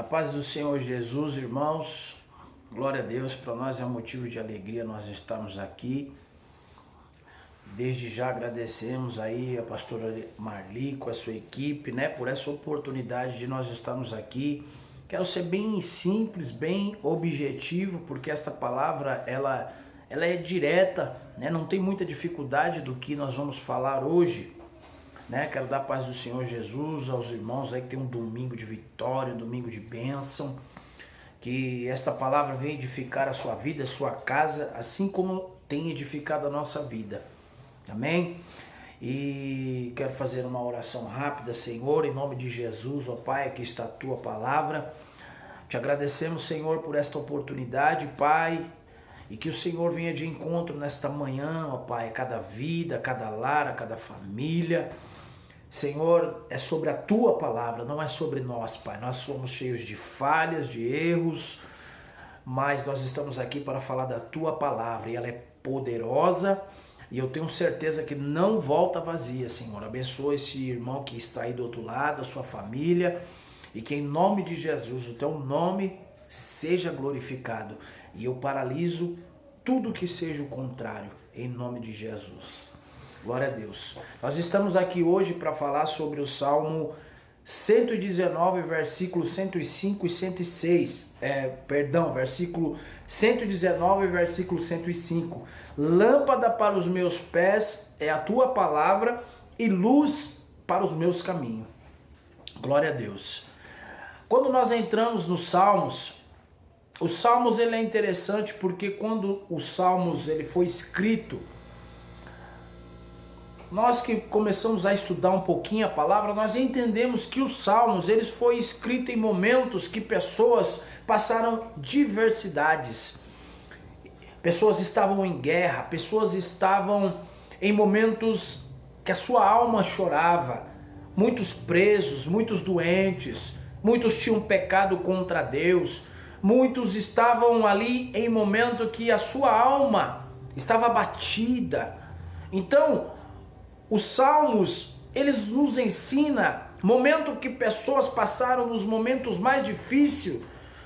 A paz do Senhor Jesus, irmãos, glória a Deus, para nós é um motivo de alegria nós estamos aqui. Desde já agradecemos aí a pastora Marli com a sua equipe, por essa oportunidade de nós estarmos aqui. Quero ser bem simples, bem objetivo, porque essa palavra ela é direta, não tem muita dificuldade do que nós vamos falar hoje. Quero dar a paz do Senhor Jesus aos irmãos aí que tem um domingo de vitória, um domingo de bênção. Que esta palavra venha edificar a sua vida, a sua casa, assim como tem edificado a nossa vida. Amém? E quero fazer uma oração rápida. Senhor, em nome de Jesus, ó Pai, aqui está a tua palavra. Te agradecemos, Senhor, por esta oportunidade, Pai, e que o Senhor venha de encontro nesta manhã, ó Pai, a cada vida, a cada lar, a cada família. Senhor, é sobre a tua palavra, não é sobre nós, Pai. Nós somos cheios de falhas, de erros, mas nós estamos aqui para falar da tua palavra e ela é poderosa e eu tenho certeza que não volta vazia, Senhor. Abençoa esse irmão que está aí do outro lado, a sua família, e que em nome de Jesus o teu nome seja glorificado e eu paraliso tudo que seja o contrário, em nome de Jesus. Glória a Deus. Nós estamos aqui hoje para falar sobre o Salmo 119, versículo 105 e 106. Versículo 119, versículo 105. Lâmpada para os meus pés é a tua palavra e luz para os meus caminhos. Glória a Deus. Quando nós entramos nos Salmos, os Salmos ele é interessante porque quando os Salmos ele foi escrito, nós que começamos a estudar um pouquinho a palavra, nós entendemos que os Salmos, eles foram escritos em momentos que pessoas passaram diversidades. Pessoas estavam em guerra, pessoas estavam em momentos que a sua alma chorava. Muitos presos, muitos doentes, muitos tinham pecado contra Deus. Muitos estavam ali em momento que a sua alma estava abatida. Então, os Salmos, eles nos ensinam momento que pessoas passaram nos momentos mais difíceis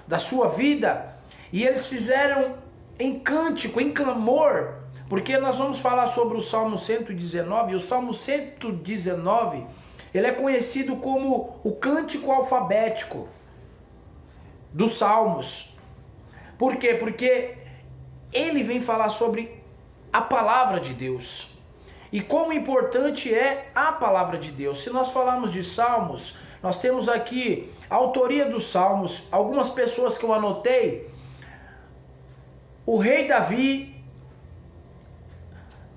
da sua vida e eles fizeram em cântico, em clamor, porque nós vamos falar sobre o Salmo 119, e o Salmo 119, ele é conhecido como o cântico alfabético dos Salmos. Por quê? Porque ele vem falar sobre a palavra de Deus. E quão importante é a palavra de Deus. Se nós falarmos de Salmos, nós temos aqui a autoria dos Salmos, algumas pessoas que eu anotei. O rei Davi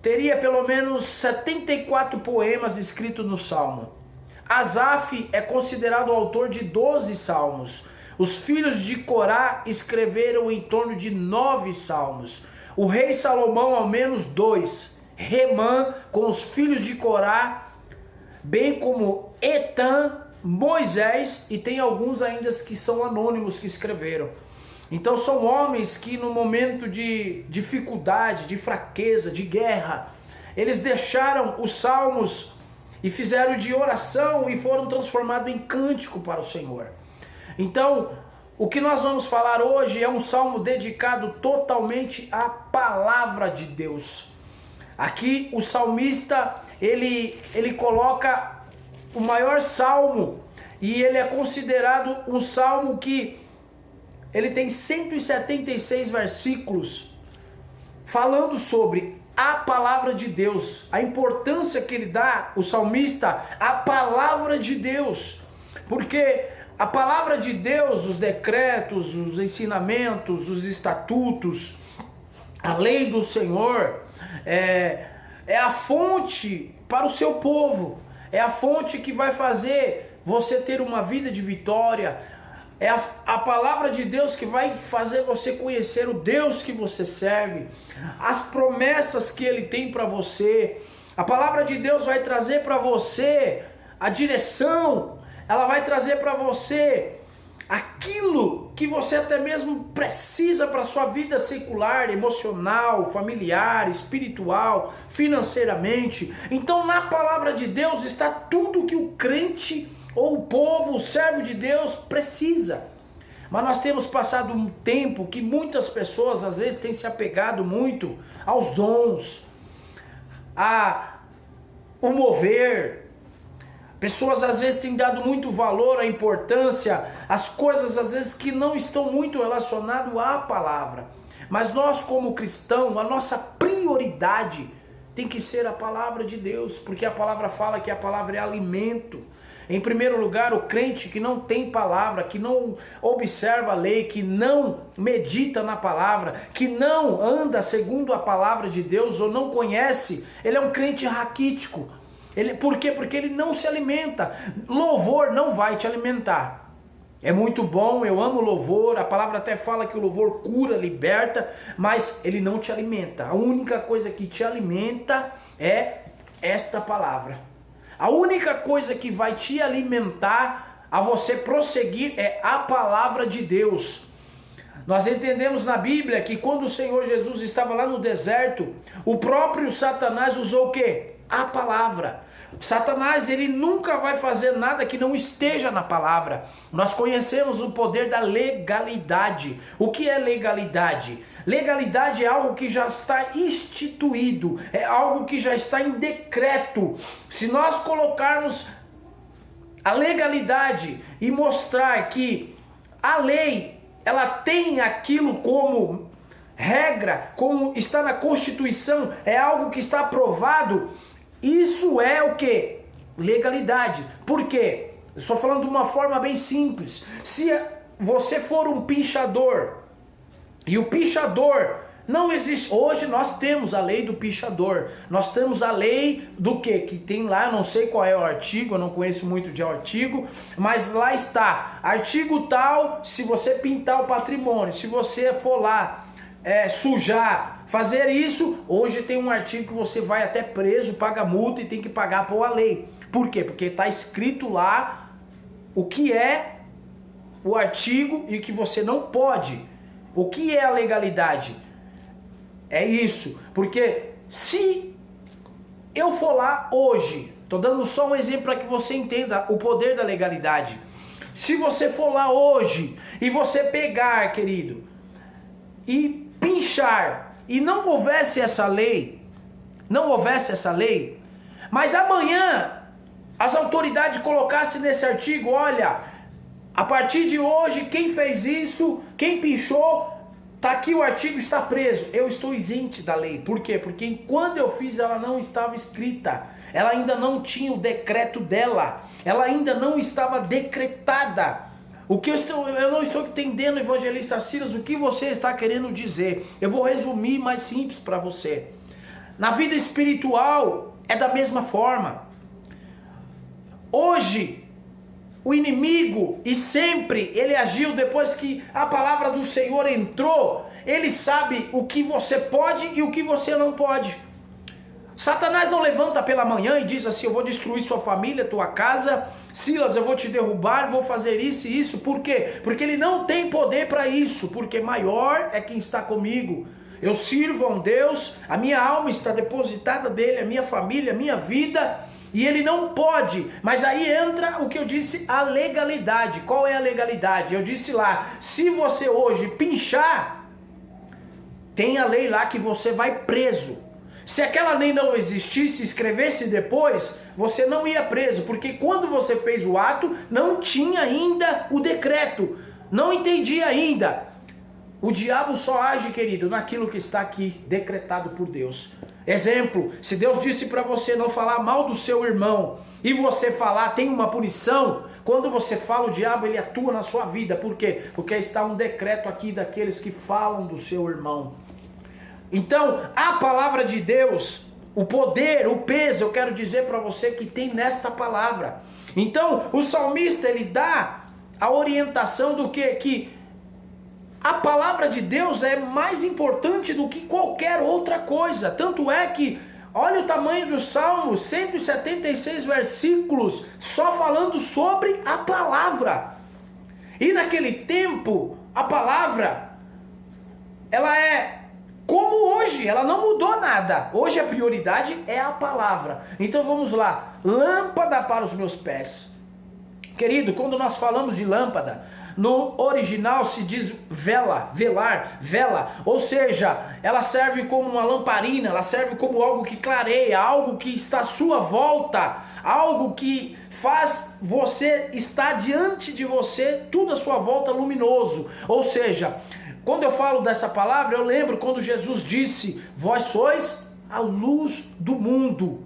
teria pelo menos 74 poemas escritos no Salmo. Asaf é considerado o autor de 12 salmos. Os filhos de Corá escreveram em torno de 9 salmos. O rei Salomão ao menos 2. Remã com os filhos de Corá, bem como Etan, Moisés, e tem alguns ainda que são anônimos que escreveram. Então são homens que no momento de dificuldade, de fraqueza, de guerra, eles deixaram os salmos e fizeram de oração e foram transformados em cântico para o Senhor. Então, o que nós vamos falar hoje é um salmo dedicado totalmente à palavra de Deus. Aqui o salmista, ele coloca o maior salmo e ele é considerado um salmo que ele tem 176 versículos falando sobre a palavra de Deus, a importância que ele dá, o salmista, à palavra de Deus, porque a palavra de Deus, os decretos, os ensinamentos, os estatutos, a lei do Senhor é a fonte para o seu povo, é a fonte que vai fazer você ter uma vida de vitória, é a palavra de Deus que vai fazer você conhecer o Deus que você serve, as promessas que Ele tem para você. A palavra de Deus vai trazer para você a direção, ela vai trazer para você aquilo que você até mesmo precisa para a sua vida secular, emocional, familiar, espiritual, financeiramente. Então na palavra de Deus está tudo que o crente ou o povo, o servo de Deus precisa. Mas nós temos passado um tempo que muitas pessoas às vezes têm se apegado muito aos dons, ao mover. Pessoas às vezes têm dado muito valor, a importância, às coisas às vezes que não estão muito relacionadas à palavra. Mas nós como cristãos, a nossa prioridade tem que ser a palavra de Deus, porque a palavra fala que a palavra é alimento. Em primeiro lugar, o crente que não tem palavra, que não observa a lei, que não medita na palavra, que não anda segundo a palavra de Deus ou não conhece, ele é um crente raquítico. Por quê? Porque ele não se alimenta. Louvor não vai te alimentar. É muito bom, eu amo louvor, a palavra até fala que o louvor cura, liberta, mas ele não te alimenta. A única coisa que te alimenta é esta palavra. A única coisa que vai te alimentar a você prosseguir é a palavra de Deus. Nós entendemos na Bíblia que quando o Senhor Jesus estava lá no deserto, o próprio Satanás usou o quê? A palavra. Satanás, ele nunca vai fazer nada que não esteja na palavra. Nós conhecemos o poder da legalidade. O que é legalidade? Legalidade é algo que já está instituído, é algo que já está em decreto. Se nós colocarmos a legalidade e mostrar que a lei, ela tem aquilo como regra, como está na Constituição, é algo que está aprovado, isso é o que? Legalidade. Por quê? Eu estou falando de uma forma bem simples. Se você for um pichador e o pichador não existe, hoje nós temos a lei do pichador, nós temos a lei do que tem lá, eu não sei qual é o artigo, eu não conheço muito de artigo, mas lá está, artigo tal, se você pintar o patrimônio, se você for lá sujar, fazer isso, hoje tem um artigo que você vai até preso, paga multa e tem que pagar por a lei. Por quê? Porque está escrito lá o que é o artigo e o que você não pode. O que é a legalidade? É isso. Porque se eu for lá hoje, estou dando só um exemplo para que você entenda o poder da legalidade. Se você for lá hoje e você pegar, querido, e pinchar, e não houvesse essa lei, mas amanhã as autoridades colocassem nesse artigo, olha, a partir de hoje, quem fez isso, quem pinchou, tá aqui o artigo, está preso. Eu estou isento da lei. Por quê? Porque quando eu fiz, ela não estava escrita, ela ainda não tinha o decreto dela, ela ainda não estava decretada. Eu não estou entendendo, evangelista Silas, o que você está querendo dizer. Eu vou resumir mais simples para você. Na vida espiritual é da mesma forma. Hoje, o inimigo, e sempre ele agiu depois que a palavra do Senhor entrou, ele sabe o que você pode e o que você não pode. Satanás não levanta pela manhã e diz assim, eu vou destruir sua família, tua casa, Silas, eu vou te derrubar, vou fazer isso e isso. Por quê? Porque ele não tem poder para isso, porque maior é quem está comigo. Eu sirvo a um Deus, a minha alma está depositada dele, a minha família, a minha vida, e ele não pode. Mas aí entra o que eu disse, a legalidade. Qual é a legalidade? Eu disse lá, se você hoje pinchar, tem a lei lá que você vai preso. Se aquela lei não existisse, escrevesse depois, você não ia preso, porque quando você fez o ato, não tinha ainda o decreto, não entendia ainda. O diabo só age, querido, naquilo que está aqui, decretado por Deus. Exemplo, se Deus disse para você não falar mal do seu irmão, e você falar, tem uma punição, quando você fala, o diabo ele atua na sua vida. Por quê? Porque está um decreto aqui daqueles que falam do seu irmão. Então, a palavra de Deus, o poder, o peso, eu quero dizer para você que tem nesta palavra. Então, o salmista, ele dá a orientação do que a palavra de Deus é mais importante do que qualquer outra coisa. Tanto é que, olha o tamanho dos salmos, 176 versículos, só falando sobre a palavra. E naquele tempo, a palavra, ela é como hoje, ela não mudou nada. Hoje a prioridade é a palavra. Então vamos lá. Lâmpada para os meus pés, Querido, quando nós falamos de lâmpada, no original se diz vela, velar, vela, ou seja, ela serve como uma lamparina, ela serve como algo que clareia, algo que está à sua volta, algo que faz você estar diante de você, tudo à sua volta luminoso. Ou seja, quando eu falo dessa palavra, eu lembro quando Jesus disse: vós sois a luz do mundo.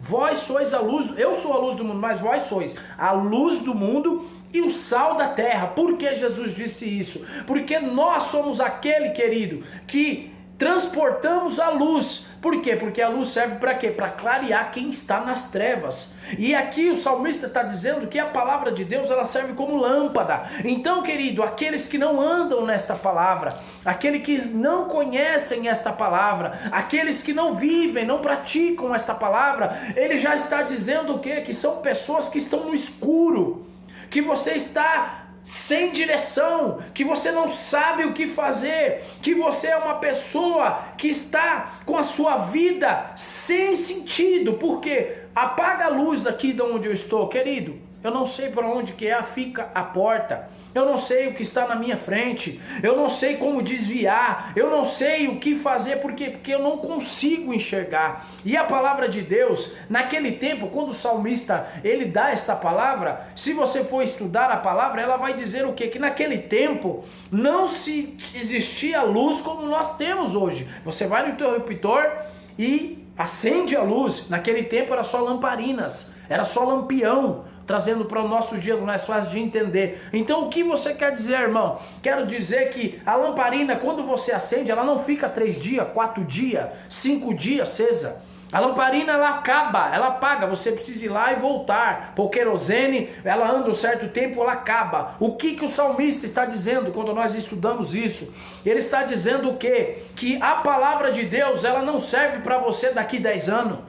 Vós sois a luz, eu sou a luz do mundo, mas vós sois a luz do mundo e o sal da terra. Por que Jesus disse isso? Porque nós somos aquele, querido, que transportamos a luz. Por quê? Porque a luz serve para quê? Para clarear quem está nas trevas. E aqui o salmista está dizendo que a palavra de Deus, ela serve como lâmpada. Então, querido, aqueles que não andam nesta palavra, aqueles que não conhecem esta palavra, aqueles que não vivem, não praticam esta palavra, ele já está dizendo o quê? Que são pessoas que estão no escuro, que você está sem direção, que você não sabe o que fazer, que você é uma pessoa que está com a sua vida sem sentido. Porque apaga a luz aqui de onde eu estou, querido. Eu não sei para onde que fica a porta, eu não sei o que está na minha frente, eu não sei como desviar, eu não sei o que fazer, porque eu não consigo enxergar. E a palavra de Deus, naquele tempo, quando o salmista ele dá esta palavra, se você for estudar a palavra, ela vai dizer o quê? Que naquele tempo não se existia luz como nós temos hoje. Você vai no interruptor e acende a luz. Naquele tempo era só lamparinas, era só lampião, trazendo para o nosso dia mais fácil de entender. Então o que você quer dizer, irmão? Quero dizer que a lamparina, quando você acende, ela não fica 3 dias, 4 dias, 5 dias acesa. A lamparina ela acaba, ela apaga, você precisa ir lá e voltar. Por querosene, ela anda um certo tempo, ela acaba. O que o salmista está dizendo quando nós estudamos isso? Ele está dizendo o quê? Que a palavra de Deus, ela não serve para você daqui 10 anos.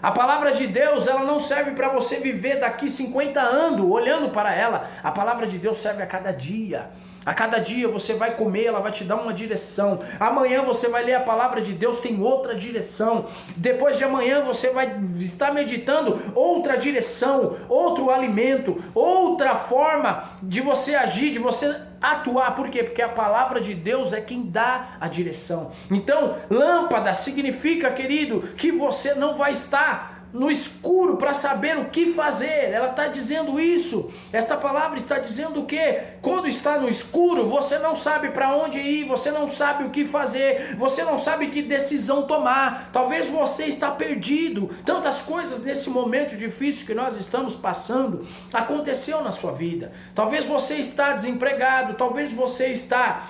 A palavra de Deus, ela não serve para você viver daqui 50 anos olhando para ela. A palavra de Deus serve a cada dia. A cada dia você vai comer, ela vai te dar uma direção. Amanhã você vai ler a palavra de Deus, tem outra direção. Depois de amanhã você vai estar meditando outra direção, outro alimento, outra forma de você agir, de você atuar. Por quê? Porque a palavra de Deus é quem dá a direção. Então, lâmpada significa, querido, que você não vai estar no escuro para saber o que fazer. Ela está dizendo isso. Esta palavra está dizendo o quê? Quando está no escuro, você não sabe para onde ir, você não sabe o que fazer, você não sabe que decisão tomar. Talvez você está perdido. Tantas coisas nesse momento difícil que nós estamos passando aconteceu na sua vida. Talvez você está desempregado, talvez você está...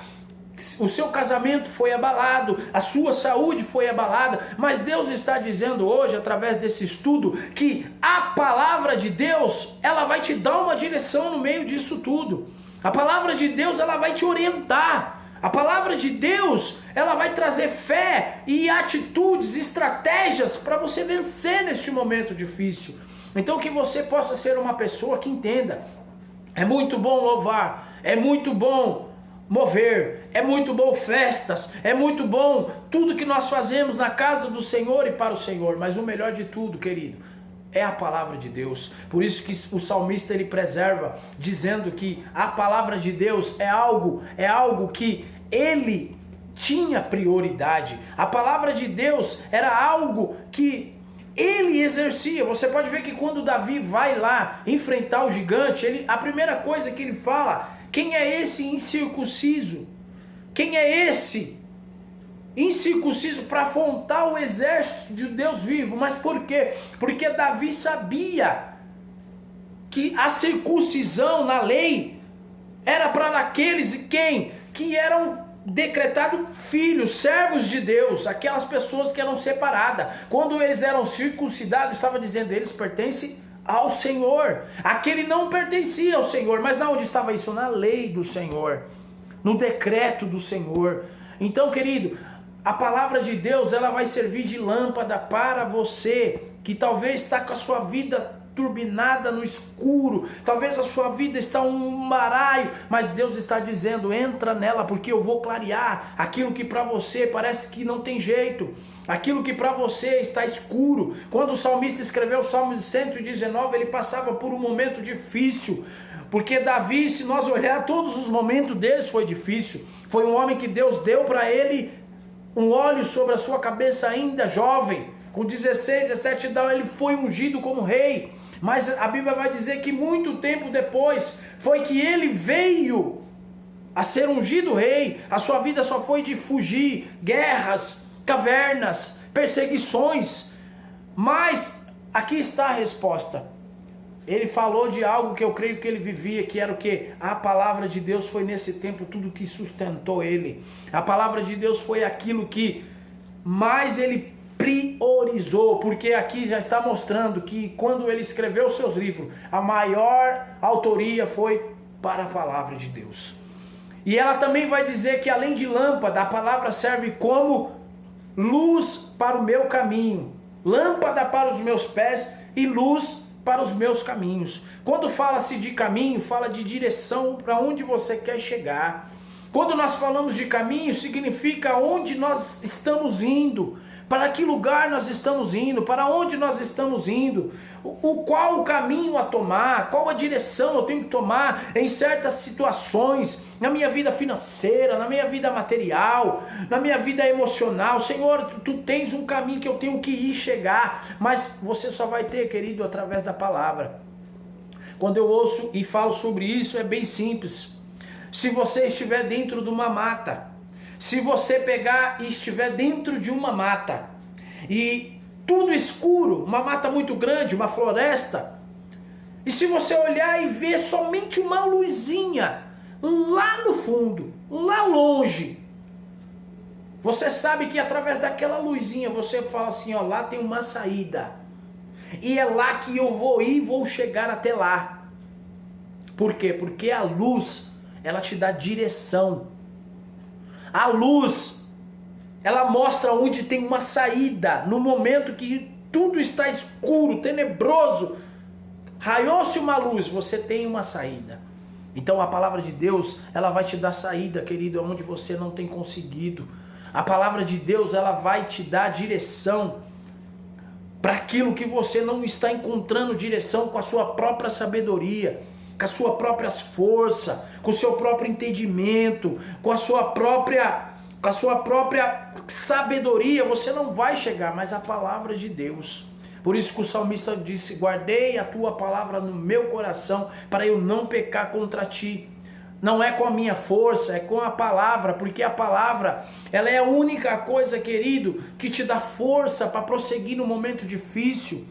o seu casamento foi abalado, a sua saúde foi abalada, mas Deus está dizendo hoje, através desse estudo, que a palavra de Deus, ela vai te dar uma direção no meio disso tudo. A palavra de Deus, ela vai te orientar. A palavra de Deus, ela vai trazer fé e atitudes, estratégias para você vencer neste momento difícil. Então que você possa ser uma pessoa que entenda. É muito bom louvar, é muito bom mover, é muito bom festas, é muito bom tudo que nós fazemos na casa do Senhor e para o Senhor, mas o melhor de tudo, querido, é a palavra de Deus. Por isso que o salmista ele preserva, dizendo que a palavra de Deus é algo que ele tinha prioridade. A palavra de Deus era algo que ele exercia. Você pode ver que quando Davi vai lá enfrentar o gigante, a primeira coisa que ele fala: quem é esse incircunciso? Quem é esse incircunciso para afrontar o exército de Deus vivo? Mas por quê? Porque Davi sabia que a circuncisão na lei era para aqueles que eram decretados filhos, servos de Deus, aquelas pessoas que eram separadas. Quando eles eram circuncidados, estava dizendo, eles pertencem ao Senhor. Aquele não pertencia ao Senhor, mas onde estava isso? Na lei do Senhor, no decreto do Senhor. Então, querido, a palavra de Deus, ela vai servir de lâmpada para você, que talvez está com a sua vida turbinada no escuro, talvez a sua vida está um baralho, mas Deus está dizendo, entra nela, porque eu vou clarear aquilo que para você parece que não tem jeito, aquilo que para você está escuro. Quando o salmista escreveu o Salmo 119, ele passava por um momento difícil, porque Davi, se nós olhar todos os momentos deles, foi difícil. Foi um homem que Deus deu para ele um óleo sobre a sua cabeça ainda jovem, com 16, 17 anos ele foi ungido como rei, mas a Bíblia vai dizer que muito tempo depois, foi que ele veio a ser ungido rei. A sua vida só foi de fugir, guerras, cavernas, perseguições, mas aqui está a resposta. Ele falou de algo que eu creio que ele vivia, que era o que? A palavra de Deus foi nesse tempo tudo que sustentou ele. A palavra de Deus foi aquilo que mais ele priorizou, porque aqui já está mostrando que quando ele escreveu os seus livros, a maior autoria foi para a palavra de Deus. E ela também vai dizer que além de lâmpada, a palavra serve como luz para o meu caminho, lâmpada para os meus pés e luz para os meus caminhos. Quando fala-se de caminho, fala de direção para onde você quer chegar. Quando nós falamos de caminho, significa onde nós estamos indo, para que lugar nós estamos indo, para onde nós estamos indo, qual o caminho a tomar, qual a direção eu tenho que tomar em certas situações, na minha vida financeira, na minha vida material, na minha vida emocional. Senhor, tu tens um caminho que eu tenho que ir chegar, mas você só vai ter, querido, através da palavra. Quando eu ouço e falo sobre isso, é bem simples. Se você estiver dentro de uma mata, se você pegar e estiver dentro de uma mata, e tudo escuro, uma mata muito grande, uma floresta, e se você olhar e ver somente uma luzinha, lá no fundo, lá longe, você sabe que através daquela luzinha, você fala assim, ó, lá tem uma saída, e é lá que eu vou ir, vou chegar até lá. Por quê? Porque a luz, ela te dá direção. A luz, ela mostra onde tem uma saída, no momento que tudo está escuro, tenebroso, raiou-se uma luz, você tem uma saída. Então a palavra de Deus, ela vai te dar saída, querido, onde você não tem conseguido. A palavra de Deus, ela vai te dar direção para aquilo que você não está encontrando direção com a sua própria sabedoria, com a sua própria força, com o seu próprio entendimento, com a sua própria sabedoria, você não vai chegar, mas a palavra de Deus. Por isso que o salmista disse, guardei a tua palavra no meu coração, para eu não pecar contra ti. Não é com a minha força, é com a palavra, porque a palavra, ela é a única coisa, querido, que te dá força para prosseguir no momento difícil.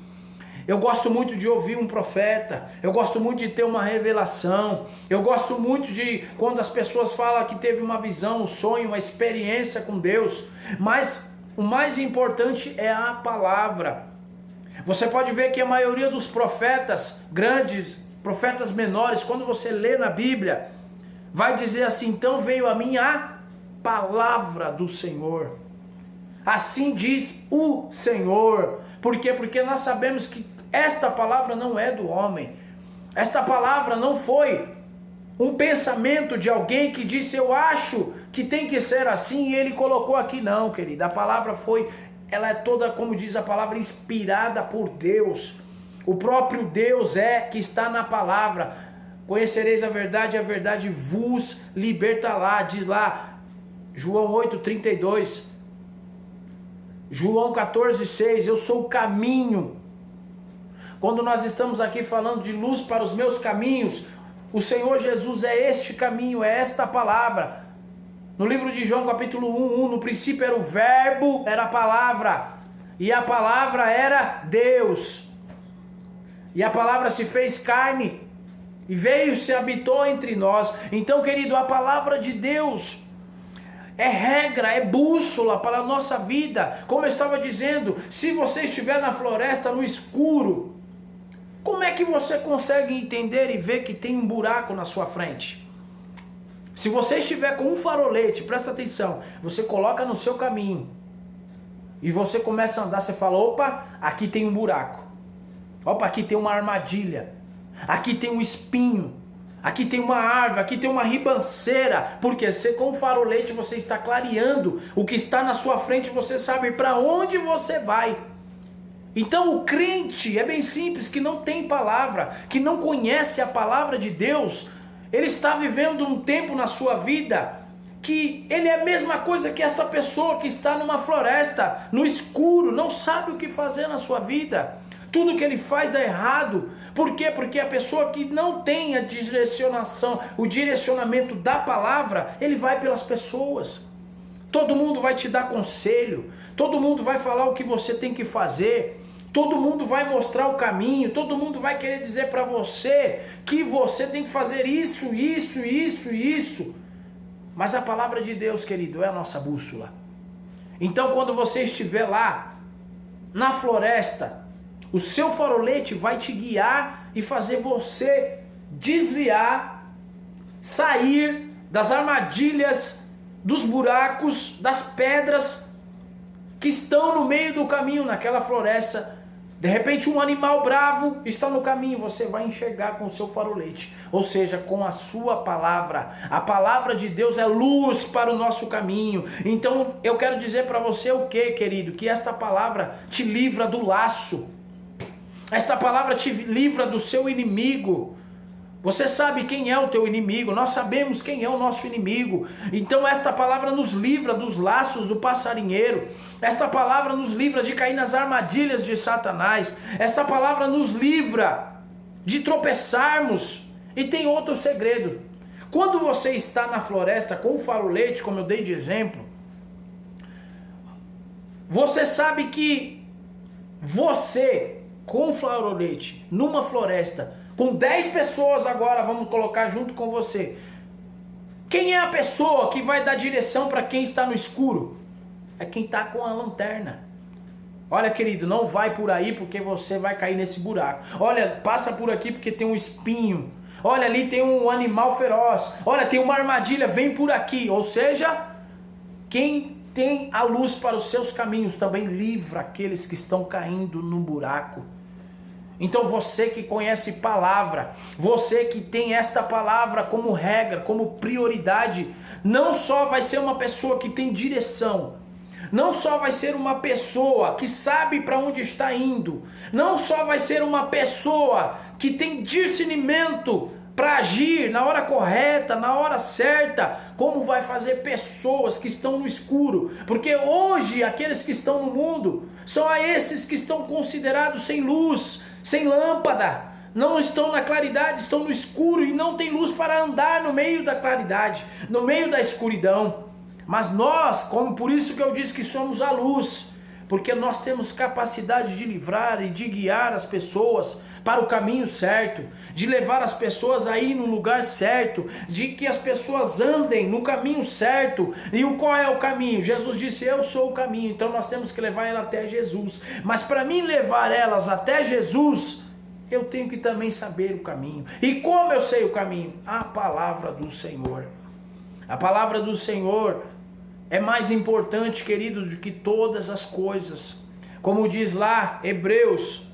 Eu gosto muito de ouvir um profeta, eu gosto muito de ter uma revelação, eu gosto muito de quando as pessoas falam que teve uma visão, um sonho, uma experiência com Deus, mas o mais importante é a palavra. Você pode ver que a maioria dos profetas grandes, profetas menores, quando você lê na Bíblia, vai dizer assim, então veio a mim a palavra do Senhor. Assim diz o Senhor. Por quê? Porque nós sabemos que esta palavra não é do homem. Esta palavra não foi um pensamento de alguém que disse, eu acho que tem que ser assim, e ele colocou aqui. Não, querida. A palavra foi, ela é toda, como diz a palavra, inspirada por Deus. O próprio Deus é que está na palavra. Conhecereis a verdade vos libertará. Diz lá, João 8:32. João 14:6, eu sou o caminho. Quando nós estamos aqui falando de luz para os meus caminhos, o Senhor Jesus é este caminho, é esta palavra. No livro de João capítulo 1, no princípio era o verbo, era a palavra, e a palavra era Deus. E a palavra se fez carne, e veio, se habitou entre nós. Então, querido, a palavra de Deus é regra, é bússola para a nossa vida. Como eu estava dizendo, se você estiver na floresta, no escuro, como é que você consegue entender e ver que tem um buraco na sua frente? Se você estiver com um farolete, presta atenção, você coloca no seu caminho, e você começa a andar, você fala, opa, aqui tem um buraco. Opa, aqui tem uma armadilha, aqui tem um espinho, aqui tem uma árvore, aqui tem uma ribanceira, porque você, com o farolete você está clareando o que está na sua frente, você sabe para onde você vai. Então o crente, é bem simples, que não tem palavra, que não conhece a palavra de Deus, ele está vivendo um tempo na sua vida que ele é a mesma coisa que esta pessoa que está numa floresta, no escuro, não sabe o que fazer na sua vida. Tudo que ele faz dá errado. Por quê? Porque a pessoa que não tem a direcionação, o direcionamento da palavra, ele vai pelas pessoas. Todo mundo vai te dar conselho, todo mundo vai falar o que você tem que fazer, todo mundo vai mostrar o caminho, todo mundo vai querer dizer para você que você tem que fazer isso, isso, isso, isso. Mas a palavra de Deus, querido, é a nossa bússola. Então quando você estiver lá, na floresta, o seu farolete vai te guiar e fazer você desviar, sair das armadilhas, dos buracos, das pedras que estão no meio do caminho, naquela floresta. De repente um animal bravo está no caminho, você vai enxergar com o seu farolete, ou seja, com a sua palavra. A palavra de Deus é luz para o nosso caminho. Então eu quero dizer para você o que, querido? Que esta palavra te livra do laço. Esta palavra te livra do seu inimigo. Você sabe quem é o teu inimigo, nós sabemos quem é o nosso inimigo. Então esta palavra nos livra dos laços do passarinheiro. Esta palavra nos livra de cair nas armadilhas de Satanás. Esta palavra nos livra de tropeçarmos. E tem outro segredo. Quando você está na floresta com o farolete, como eu dei de exemplo, você sabe que você, com o farolete, numa floresta, com 10 pessoas agora, vamos colocar junto com você. Quem é a pessoa que vai dar direção para quem está no escuro? É quem está com a lanterna. Olha, querido, não vai por aí porque você vai cair nesse buraco. Olha, passa por aqui porque tem um espinho. Olha, ali tem um animal feroz. Olha, tem uma armadilha, vem por aqui. Ou seja, quem tem a luz para os seus caminhos também livra aqueles que estão caindo no buraco. Então você que conhece palavra, você que tem esta palavra como regra, como prioridade, não só vai ser uma pessoa que tem direção, não só vai ser uma pessoa que sabe para onde está indo, não só vai ser uma pessoa que tem discernimento para agir na hora correta, na hora certa, como vai fazer pessoas que estão no escuro, porque hoje aqueles que estão no mundo são a esses que estão considerados sem luz, sem lâmpada, não estão na claridade, estão no escuro e não tem luz para andar no meio da claridade, no meio da escuridão. Mas nós, como por isso que eu disse que somos a luz, porque nós temos capacidade de livrar e de guiar as pessoas para o caminho certo, de levar as pessoas aí no lugar certo, de que as pessoas andem no caminho certo. E qual é o caminho? Jesus disse, eu sou o caminho, então nós temos que levar ela até Jesus. Mas para mim levar elas até Jesus, eu tenho que também saber o caminho. E como eu sei o caminho? A palavra do Senhor. A palavra do Senhor é mais importante, querido, do que todas as coisas. Como diz lá Hebreus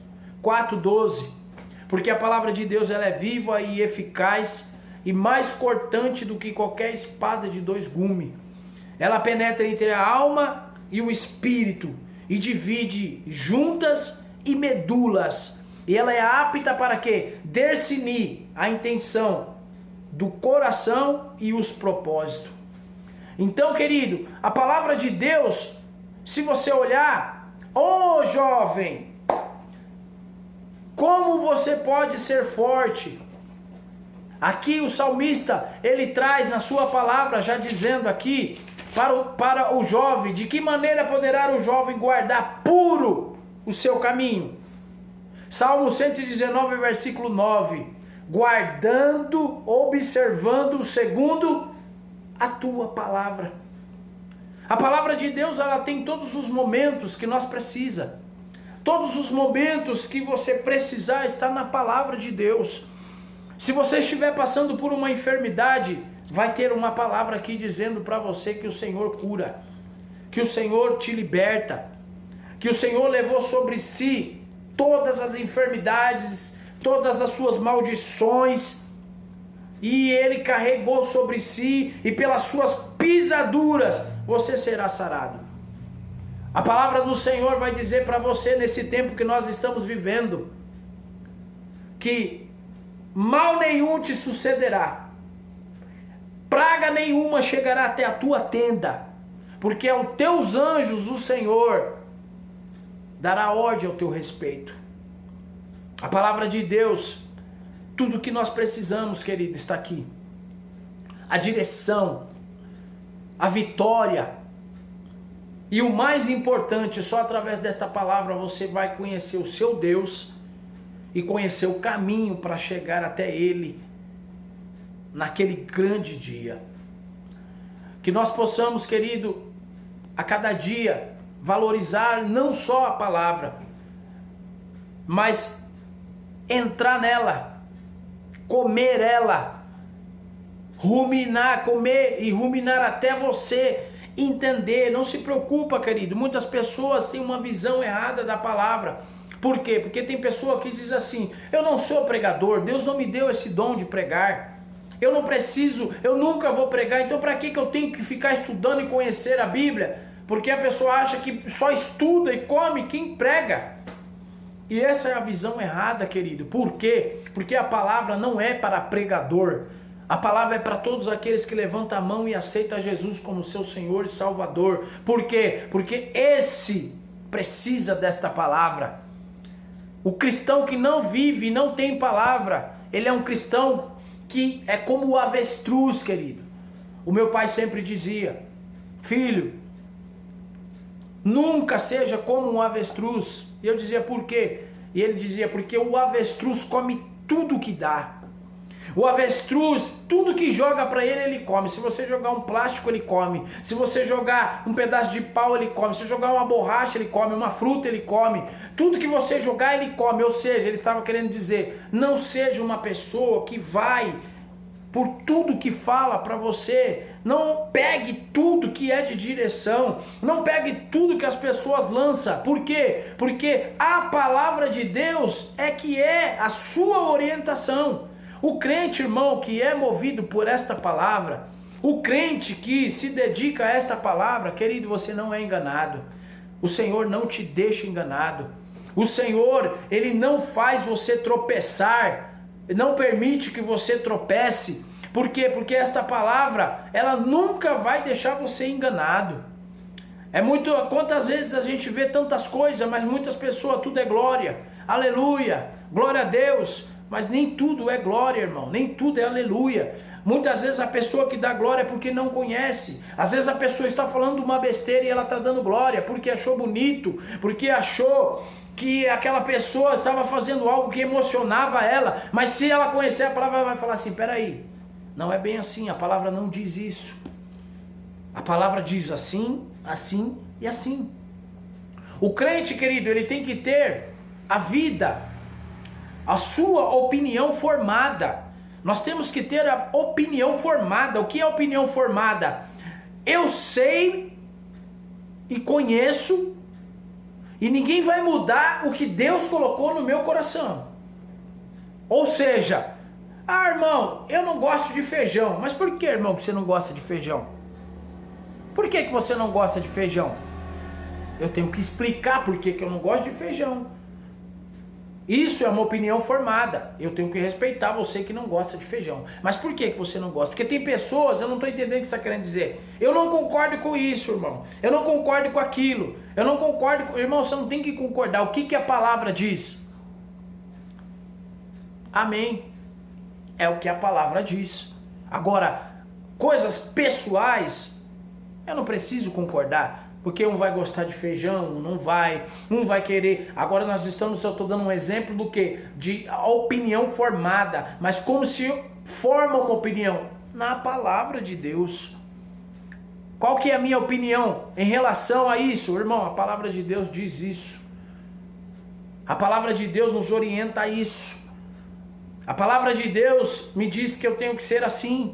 4:12, porque a palavra de Deus ela é viva e eficaz e mais cortante do que qualquer espada de 2 gumes. Ela penetra entre a alma e o espírito e divide juntas e medulas. E ela é apta para quê? Discernir a intenção do coração e os propósitos. Então, querido, a palavra de Deus, se você olhar, ô jovem, como você pode ser forte? Aqui o salmista, ele traz na sua palavra, já dizendo aqui, para o jovem, de que maneira poderá o jovem guardar puro o seu caminho? Salmo 119, versículo 9, guardando, observando segundo a tua palavra. A palavra de Deus, ela tem todos os momentos que nós precisamos. Todos os momentos que você precisar está na palavra de Deus. Se você estiver passando por uma enfermidade, vai ter uma palavra aqui dizendo para você que o Senhor cura, que o Senhor te liberta, que o Senhor levou sobre si todas as enfermidades, todas as suas maldições, e ele carregou sobre si, e pelas suas pisaduras você será sarado. A palavra do Senhor vai dizer para você nesse tempo que nós estamos vivendo, que mal nenhum te sucederá, praga nenhuma chegará até a tua tenda, porque aos teus anjos o Senhor dará ordem ao teu respeito. A palavra de Deus, tudo que nós precisamos, querido, está aqui. A direção, a vitória, e o mais importante, só através desta palavra você vai conhecer o seu Deus e conhecer o caminho para chegar até Ele naquele grande dia. Que nós possamos, querido, a cada dia valorizar não só a palavra, mas entrar nela, comer ela, ruminar, comer e ruminar até você entender. Não se preocupa, querido, muitas pessoas têm uma visão errada da palavra. Por quê? Porque tem pessoa que diz assim: eu não sou pregador, Deus não me deu esse dom de pregar, eu não preciso, eu nunca vou pregar, então para que eu tenho que ficar estudando e conhecer a Bíblia? Porque a pessoa acha que só estuda e come quem prega. E essa é a visão errada, querido. Por quê? Porque a palavra não é para pregador. A palavra é para todos aqueles que levantam a mão e aceitam Jesus como seu Senhor e Salvador. Por quê? Porque esse precisa desta palavra. O cristão que não vive e não tem palavra, ele é um cristão que é como o avestruz, querido. O meu pai sempre dizia: filho, nunca seja como um avestruz. E eu dizia: por quê? E ele dizia: porque o avestruz come tudo que dá. O avestruz, tudo que joga para ele, ele come. Se você jogar um plástico, ele come. Se você jogar um pedaço de pau, ele come. Se jogar uma borracha, ele come. Uma fruta, ele come. Tudo que você jogar, ele come. Ou seja, ele estava querendo dizer: não seja uma pessoa que vai por tudo que fala para você. Não pegue tudo que é de direção. Não pegue tudo que as pessoas lançam. Por quê? Porque a palavra de Deus é que é a sua orientação. O crente, irmão, que é movido por esta palavra, o crente que se dedica a esta palavra, querido, você não é enganado. O Senhor não te deixa enganado. O Senhor, Ele não faz você tropeçar, não permite que você tropece. Por quê? Porque esta palavra, ela nunca vai deixar você enganado. Quantas vezes a gente vê tantas coisas, mas muitas pessoas, tudo é glória, aleluia, glória a Deus. Mas nem tudo é glória, irmão, nem tudo é aleluia. Muitas vezes a pessoa que dá glória é porque não conhece. Às vezes a pessoa está falando uma besteira e ela está dando glória porque achou bonito, porque achou que aquela pessoa estava fazendo algo que emocionava ela. Mas se ela conhecer a palavra, ela vai falar assim: peraí, não é bem assim, a palavra não diz isso. A palavra diz assim, assim e assim. O crente, querido, ele tem que ter a vida, a sua opinião formada. Nós temos que ter a opinião formada. O que é opinião formada? Eu sei e conheço, e ninguém vai mudar o que Deus colocou no meu coração. Ou seja, irmão, eu não gosto de feijão. Mas por que, irmão, que você não gosta de feijão? Por que você não gosta de feijão? Eu tenho que explicar por que eu não gosto de feijão. Isso é uma opinião formada. Eu tenho que respeitar você que não gosta de feijão. Mas por que você não gosta? Porque tem pessoas, eu não estou entendendo o que você está querendo dizer. Eu não concordo com isso, irmão. Eu não concordo com aquilo. Eu não concordo com... Irmão, você não tem que concordar. O que a palavra diz? Amém. É o que a palavra diz. Agora, coisas pessoais, eu não preciso concordar. Porque um vai gostar de feijão, não vai, um vai querer. Agora eu estou dando um exemplo do que? De opinião formada. Mas como se forma uma opinião? Na palavra de Deus. Qual que é a minha opinião em relação a isso? Irmão, a palavra de Deus diz isso. A palavra de Deus nos orienta a isso. A palavra de Deus me diz que eu tenho que ser assim.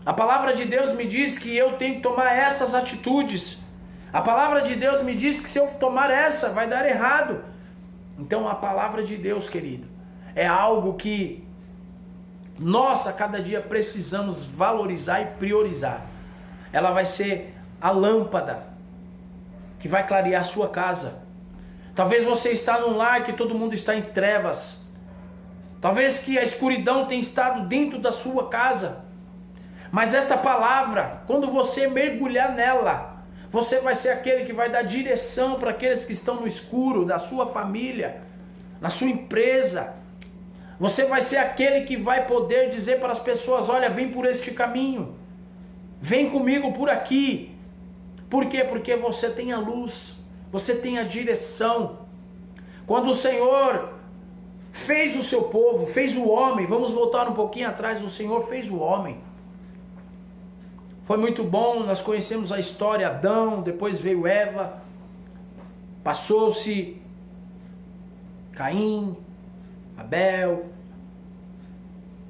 A palavra de Deus me diz que eu tenho que tomar essas atitudes. A palavra de Deus me diz que se eu tomar essa, vai dar errado. Então a palavra de Deus, querido, é algo que nós a cada dia precisamos valorizar e priorizar. Ela vai ser a lâmpada que vai clarear a sua casa. Talvez você está num lar que todo mundo está em trevas. Talvez que a escuridão tenha estado dentro da sua casa. Mas esta palavra, quando você mergulhar nela, você vai ser aquele que vai dar direção para aqueles que estão no escuro, da sua família, na sua empresa. Você vai ser aquele que vai poder dizer para as pessoas: olha, vem por este caminho, vem comigo por aqui. Por quê? Porque você tem a luz, você tem a direção. Quando o Senhor fez o seu povo, fez o homem, vamos voltar um pouquinho atrás, o Senhor fez o homem. Foi muito bom, nós conhecemos a história, Adão, depois veio Eva, passou-se Caim, Abel,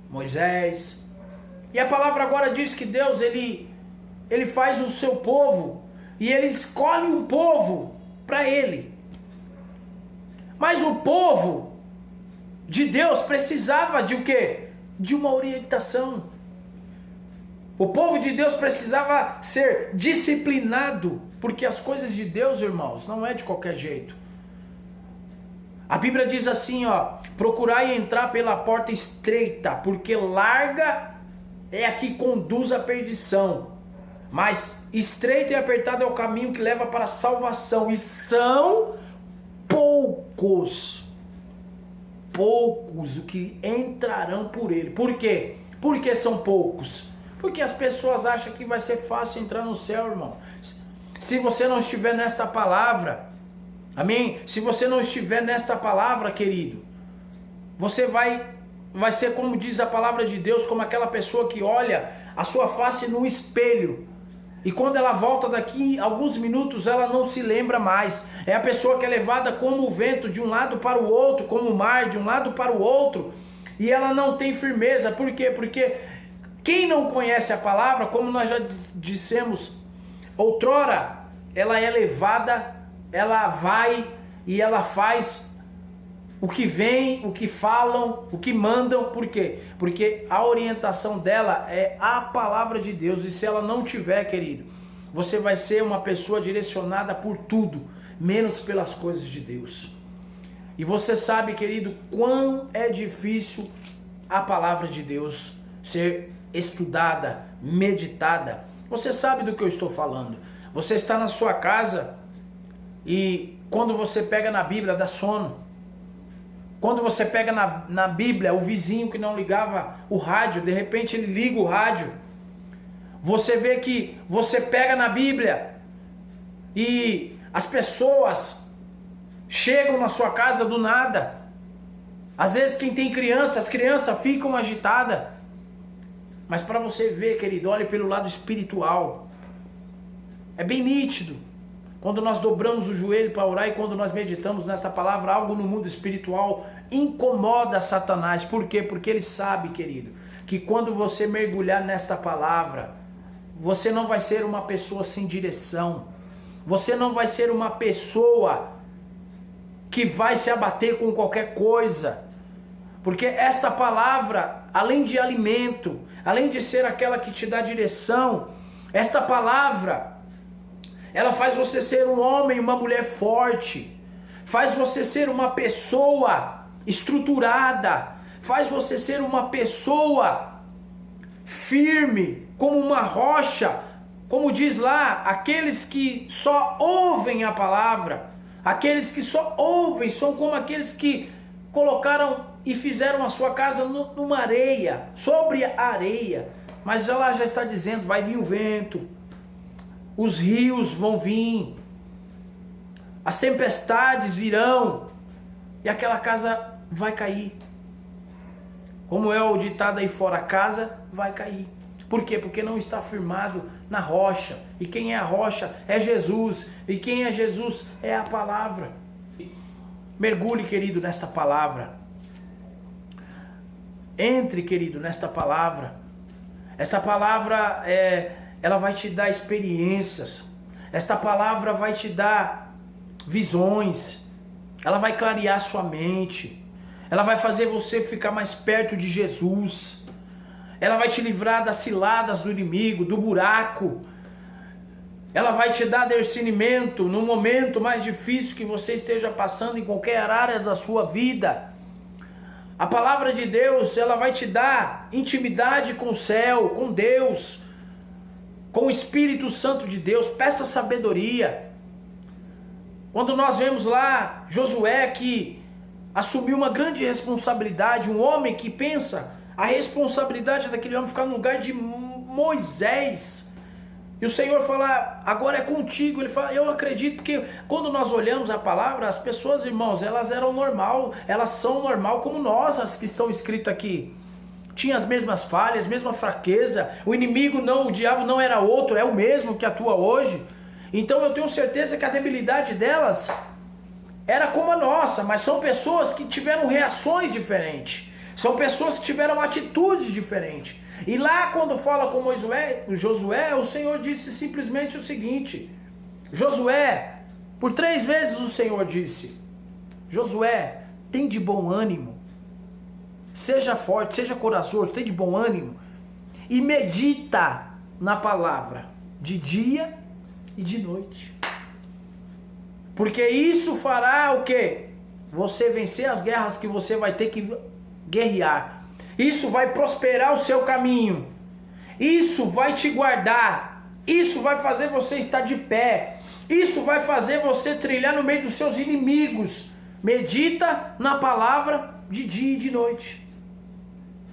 Moisés. E a palavra agora diz que Deus, ele faz o seu povo, e ele escolhe um povo para ele. Mas o povo de Deus precisava de o quê? De uma orientação. O povo de Deus precisava ser disciplinado, porque as coisas de Deus, irmãos, não é de qualquer jeito. A Bíblia diz assim, ó: procurai entrar pela porta estreita, porque larga é a que conduz à perdição, mas estreito e apertado é o caminho que leva para a salvação, e são poucos os que entrarão por ele. Por quê? Porque são poucos. Porque as pessoas acham que vai ser fácil entrar no céu, irmão. Se você não estiver nesta palavra, amém? Se você não estiver nesta palavra, querido, você vai ser, como diz a palavra de Deus, como aquela pessoa que olha a sua face no espelho, e quando ela volta daqui alguns minutos, ela não se lembra mais. É a pessoa que é levada como o vento de um lado para o outro, como o mar de um lado para o outro, e ela não tem firmeza. Por quê? Porque quem não conhece a palavra, como nós já dissemos outrora, ela é levada, ela vai e ela faz o que vem, o que falam, o que mandam. Por quê? Porque a orientação dela é a palavra de Deus. E se ela não tiver, querido, você vai ser uma pessoa direcionada por tudo, menos pelas coisas de Deus. E você sabe, querido, quão é difícil a palavra de Deus ser estudada, meditada. Você sabe do que eu estou falando. Você está na sua casa e quando você pega na Bíblia dá sono. Quando você pega na Bíblia, o vizinho que não ligava o rádio, de repente ele liga o rádio. Você vê que você pega na Bíblia e as pessoas chegam na sua casa do nada. Às vezes quem tem criança, as crianças ficam agitadas. Mas para você ver, querido, olhe pelo lado espiritual. É bem nítido. Quando nós dobramos o joelho para orar e quando nós meditamos nessa palavra, algo no mundo espiritual incomoda Satanás. Por quê? Porque ele sabe, querido, que quando você mergulhar nesta palavra, você não vai ser uma pessoa sem direção. Você não vai ser uma pessoa que vai se abater com qualquer coisa. Porque esta palavra, além de alimento, além de ser aquela que te dá direção, esta palavra, ela faz você ser um homem, uma mulher forte, faz você ser uma pessoa estruturada, faz você ser uma pessoa firme, como uma rocha, como diz lá, aqueles que só ouvem a palavra, aqueles que só ouvem, são como aqueles que colocaram e fizeram a sua casa numa areia, sobre a areia, mas ela já está dizendo, vai vir o vento, os rios vão vir, as tempestades virão, e aquela casa vai cair. Como é o ditado aí fora, a casa vai cair. Por quê? Porque não está firmado na rocha. E quem é a rocha é Jesus. E quem é Jesus é a palavra. Mergulhe, querido, nesta palavra. Entre, querido, nesta palavra. Esta palavra ela vai te dar experiências. Esta palavra vai te dar visões. ela vai clarear sua mente, ela vai fazer você ficar mais perto de Jesus, ela vai te livrar das ciladas do inimigo, do buraco, ela vai te dar discernimento no momento mais difícil que você esteja passando em qualquer área da sua vida. A palavra de Deus, ela vai te dar intimidade com o céu, com Deus, com o Espírito Santo de Deus. Peça sabedoria. Quando nós vemos lá Josué, que assumiu uma grande responsabilidade, um homem que pensa a responsabilidade daquele homem ficar no lugar de Moisés, e o Senhor fala, agora é contigo. Ele fala, eu acredito, porque quando nós olhamos a palavra, as pessoas, irmãos, elas eram normal, elas são normal como nós, as que estão escritas aqui. Tinha as mesmas falhas, mesma fraqueza, o inimigo não, o diabo não era outro, é o mesmo que atua hoje. Então eu tenho certeza que a debilidade delas era como a nossa, mas são pessoas que tiveram reações diferentes, são pessoas que tiveram atitudes diferentes. E lá quando fala com Josué, o Senhor disse simplesmente o seguinte, Josué, por 3 vezes o Senhor disse, Josué, tem de bom ânimo, seja forte, seja corajoso, tem de bom ânimo, e medita na palavra, de dia e de noite. Porque isso fará o quê? Você vencer as guerras que você vai ter que guerrear. Isso vai prosperar o seu caminho. Isso vai te guardar. Isso vai fazer você estar de pé. Isso vai fazer você trilhar no meio dos seus inimigos. Medita na palavra de dia e de noite.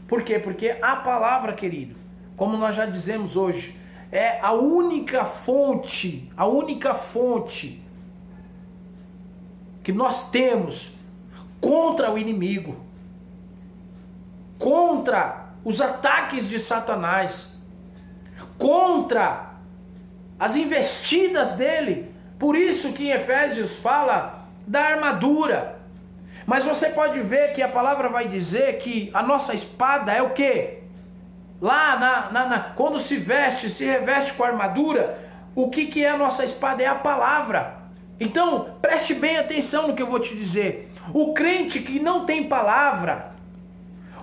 Por quê? Porque a palavra, querido, como nós já dizemos hoje, é a única fonte que nós temos contra o inimigo, contra os ataques de Satanás, contra as investidas dele. Por isso que em Efésios fala da armadura. Mas você pode ver que a palavra vai dizer que a nossa espada é o quê? Lá quando se reveste com a armadura, o que é a nossa espada? É a palavra. Então, preste bem atenção no que eu vou te dizer. O crente que não tem palavra,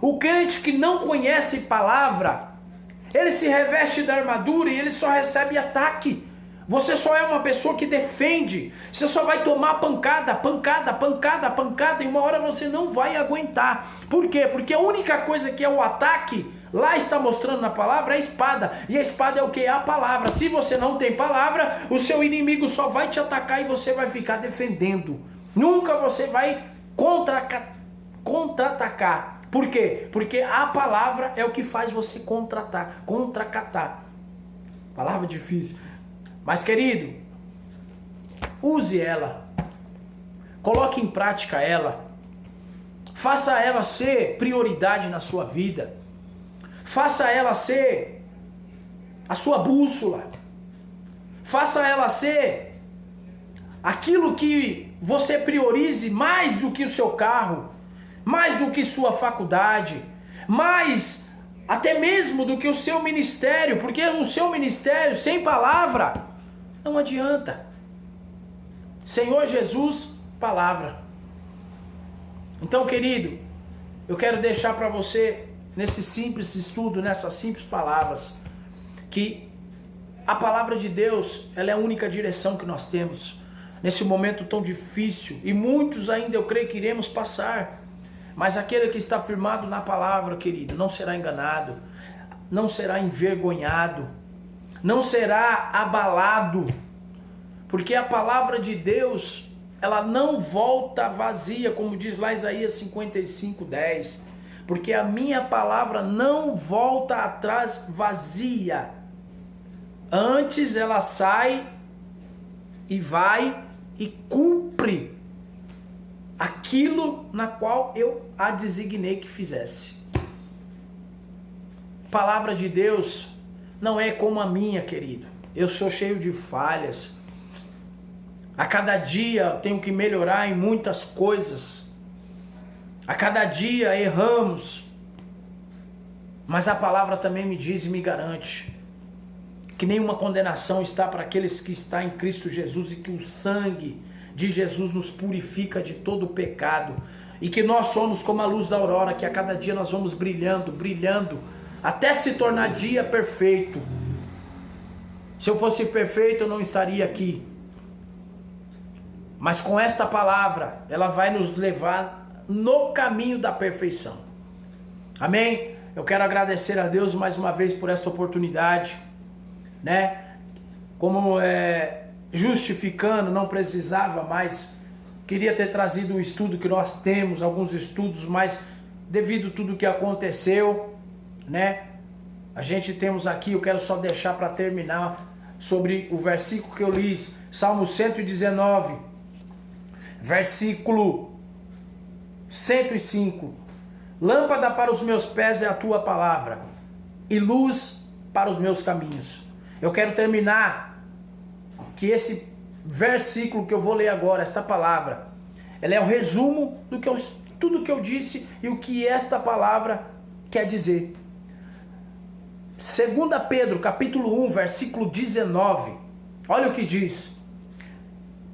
o crente que não conhece palavra, ele se reveste da armadura e ele só recebe ataque. Você só é uma pessoa que defende. Você só vai tomar pancada, e uma hora você não vai aguentar. Por quê? Porque a única coisa que é o ataque, lá está mostrando na palavra, é a espada. E a espada é o que? É a palavra. Se você não tem palavra, o seu inimigo só vai te atacar e você vai ficar defendendo. Nunca você vai contra-atacar. Por quê? Porque a palavra é o que faz você contra-catar. Palavra difícil. Mas, querido, use ela. Coloque em prática ela. Faça ela ser prioridade na sua vida. Faça ela ser a sua bússola. Faça ela ser aquilo que você priorize mais do que o seu carro, mais do que sua faculdade, mais até mesmo do que o seu ministério, porque o seu ministério sem palavra não adianta. Senhor Jesus, palavra. Então, querido, eu quero deixar para você, nesse simples estudo, nessas simples palavras, que a palavra de Deus, ela é a única direção que nós temos nesse momento tão difícil, e muitos ainda eu creio que iremos passar. Mas aquele que está firmado na palavra, querido, não será enganado, não será envergonhado, não será abalado, porque a palavra de Deus, ela não volta vazia, como diz lá Isaías 55:10, porque a minha palavra não volta atrás vazia, antes ela sai e vai e cumpre aquilo na qual eu a designei que fizesse. Palavra de Deus não é como a minha, querido. Eu sou cheio de falhas. A cada dia tenho que melhorar em muitas coisas. A cada dia erramos. Mas a palavra também me diz e me garante que nenhuma condenação está para aqueles que estão em Cristo Jesus e que o sangue de Jesus nos purifica de todo o pecado. E que nós somos como a luz da aurora, que a cada dia nós vamos brilhando, brilhando, até se tornar dia perfeito. Se eu fosse perfeito, eu não estaria aqui. Mas com esta palavra, ela vai nos levar no caminho da perfeição. Amém? Eu quero agradecer a Deus mais uma vez por esta oportunidade, né? Como justificando, não precisava mais. Queria ter trazido um estudo que nós temos, alguns estudos, mas devido a tudo que aconteceu, né? A gente temos aqui, eu quero só deixar para terminar, sobre o versículo que eu li, Salmo 119, versículo 105. Lâmpada para os meus pés é a tua palavra, e luz para os meus caminhos. Eu quero terminar que esse versículo que eu vou ler agora, esta palavra, ela é o resumo do que tudo que eu disse e o que esta palavra quer dizer. 2 Pedro, capítulo 1, versículo 19. Olha o que diz.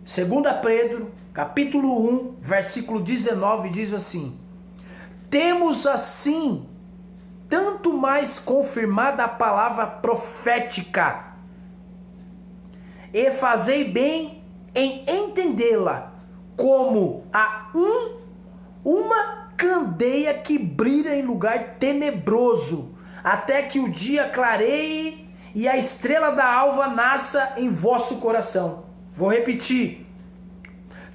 2 Pedro, capítulo 1, versículo 19, diz assim: temos assim tanto mais confirmada a palavra profética, e fazei bem em entendê-la, como uma candeia que brilha em lugar tenebroso, até que o dia clareie e a estrela da alva nasça em vosso coração. Vou repetir.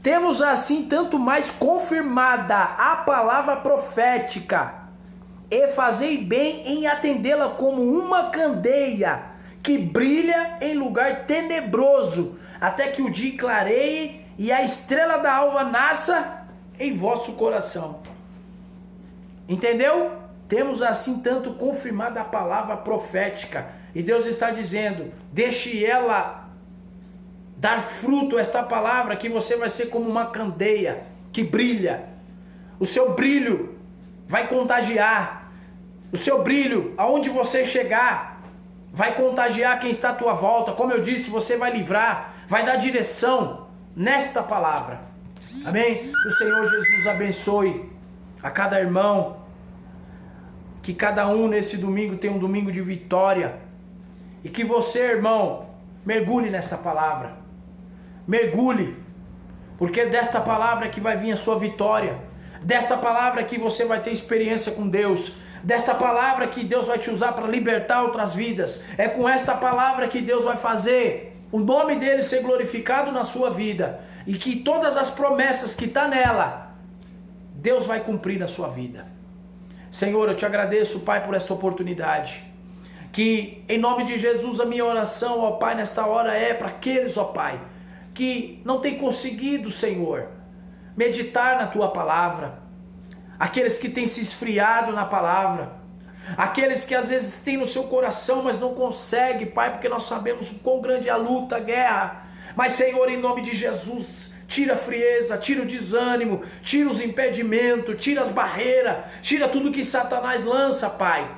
Temos assim tanto mais confirmada a palavra profética, e fazei bem em atendê-la como uma candeia que brilha em lugar tenebroso, até que o dia clareie e a estrela da alva nasça em vosso coração. Entendeu? Temos assim tanto confirmada a palavra profética, e Deus está dizendo: deixe ela dar fruto, esta palavra, que você vai ser como uma candeia que brilha. O seu brilho vai contagiar. O seu brilho, aonde você chegar, vai contagiar quem está à tua volta. Como eu disse, você vai livrar, vai dar direção nesta palavra. Amém? Que o Senhor Jesus abençoe a cada irmão. Que cada um nesse domingo tenha um domingo de vitória. E que você, irmão, mergulhe nesta palavra. Mergulhe. Porque é desta palavra que vai vir a sua vitória. Desta palavra que você vai ter experiência com Deus. Desta palavra que Deus vai te usar para libertar outras vidas. É com esta palavra que Deus vai fazer o nome dele ser glorificado na sua vida. E que todas as promessas que estão nela, Deus vai cumprir na sua vida. Senhor, eu te agradeço, Pai, por esta oportunidade. Que em nome de Jesus a minha oração, ó Pai, nesta hora é para aqueles, ó Pai, que não têm conseguido, Senhor, meditar na tua palavra. Aqueles que têm se esfriado na palavra. Aqueles que às vezes têm no seu coração, mas não conseguem, Pai, porque nós sabemos o quão grande é a luta, a guerra. Mas, Senhor, em nome de Jesus, tira a frieza, tira o desânimo, tira os impedimentos, tira as barreiras, tira tudo que Satanás lança, Pai.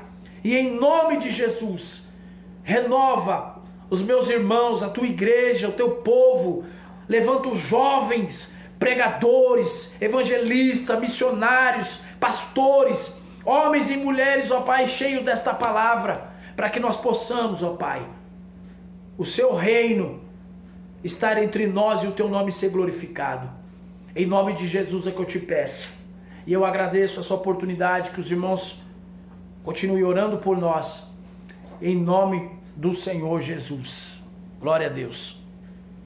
E em nome de Jesus, renova os meus irmãos, a tua igreja, o teu povo. Levanta os jovens, pregadores, evangelistas, missionários, pastores, homens e mulheres, ó Pai, cheios desta palavra, para que nós possamos, ó Pai, o seu reino estar entre nós e o teu nome ser glorificado. Em nome de Jesus é que eu te peço. E eu agradeço essa oportunidade, que os irmãos continuem orando por nós. Em nome do Senhor Jesus. Glória a Deus.